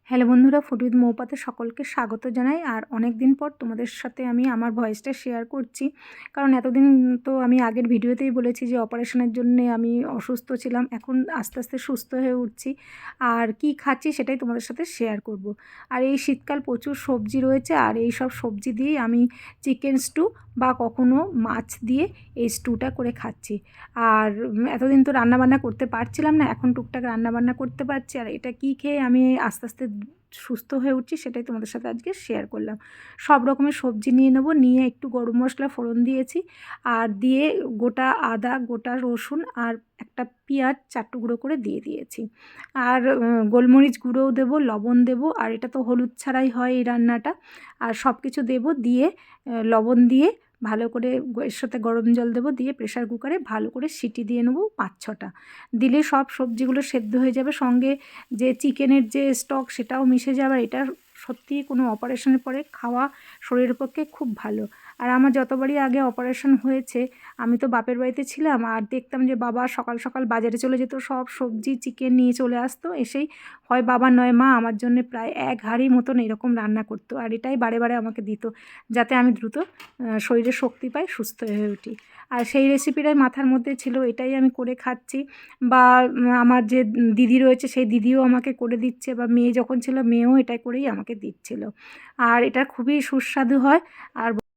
Hello বন্ধুরা, food with মৌপাতে সকলকে স্বাগত জানাই। আর অনেক দিন পর তোমাদের সাথে আমি আমার ভয়েসটা শেয়ার করছি, কারণ এতদিন তো আমি আগের ভিডিওতেই বলেছি যে অপারেশনের জন্যে আমি অসুস্থ ছিলাম। এখন আস্তে আস্তে সুস্থ হয়ে উঠছি, আর কি খাচ্ছি সেটাই তোমাদের সাথে শেয়ার করব। আর এই শীতকাল প্রচুর সবজি রয়েছে, আর এই সব সবজি দিয়েই আমি চিকেন স্টু বা কখনো মাছ দিয়ে এই স্টুটা করে খাচ্ছি। আর এতদিন তো রান্নাবান্না করতে পারছিলাম না, এখন টুকটাক রান্নাবান্না করতে পারছি। আর এটা কি খেয়ে আমি আস্তে আস্তে সুস্থ হয়ে উঠছি সেটাই তোমাদের সাথে আজকে শেয়ার করলাম। সব রকমের সবজি নিয়ে নেব, নিয়ে একটু গরম মশলা ফোড়ন দিয়েছি, আর দিয়ে গোটা আদা, গোটা রসুন আর একটা পেঁয়াজ 4 টুকরো করে দিয়ে দিয়েছি। আর গোলমরিচ গুঁড়োও দেবো, লবণ দেবো, আর এটা তো হলুদ ছাড়াই হয় এই রান্নাটা। আর সব কিছু দেবো, দিয়ে লবণ দিয়ে ভালো করে এর সাথে গরম জল দেবো, দিয়ে প্রেশার কুকারে ভালো করে সিটি দিয়ে নেবো 5-6টা। দিলে সব সবজিগুলো সেদ্ধ হয়ে যাবে, সঙ্গে যে চিকেনের যে স্টক সেটাও মিশে যাবে। আর এটা সত্যিই কোনো অপারেশনের পরে খাওয়া শরীরের পক্ষে খুব ভালো। আর আমার যতবারই আগে অপারেশন হয়েছে, আমি তো বাপের বাড়িতে ছিলাম, আর দেখতাম যে বাবা সকাল সকাল বাজারে চলে যেত, সব সবজি চিকেন নিয়ে চলে আসতো, এসেই হয় বাবা নয় মা আমার জন্য প্রায় 1 হাঁড়ি মতন এরকম রান্না করতো। আর এটাই বারে বারে আমাকে দিত, যাতে আমি দ্রুত শরীরে শক্তি পাই, সুস্থ হয়ে উঠি। আর সেই রেসিপিটাই মাথার মধ্যে ছিল, এটাই আমি করে খাচ্ছি। বা আমার যে দিদি রয়েছে সেই দিদিও আমাকে করে দিচ্ছে, বা মেয়ে যখন ছিল মেয়েও এটা করেই আমাকে দিচ্ছিল। আর এটা খুবই সুস্বাদু হয়। আর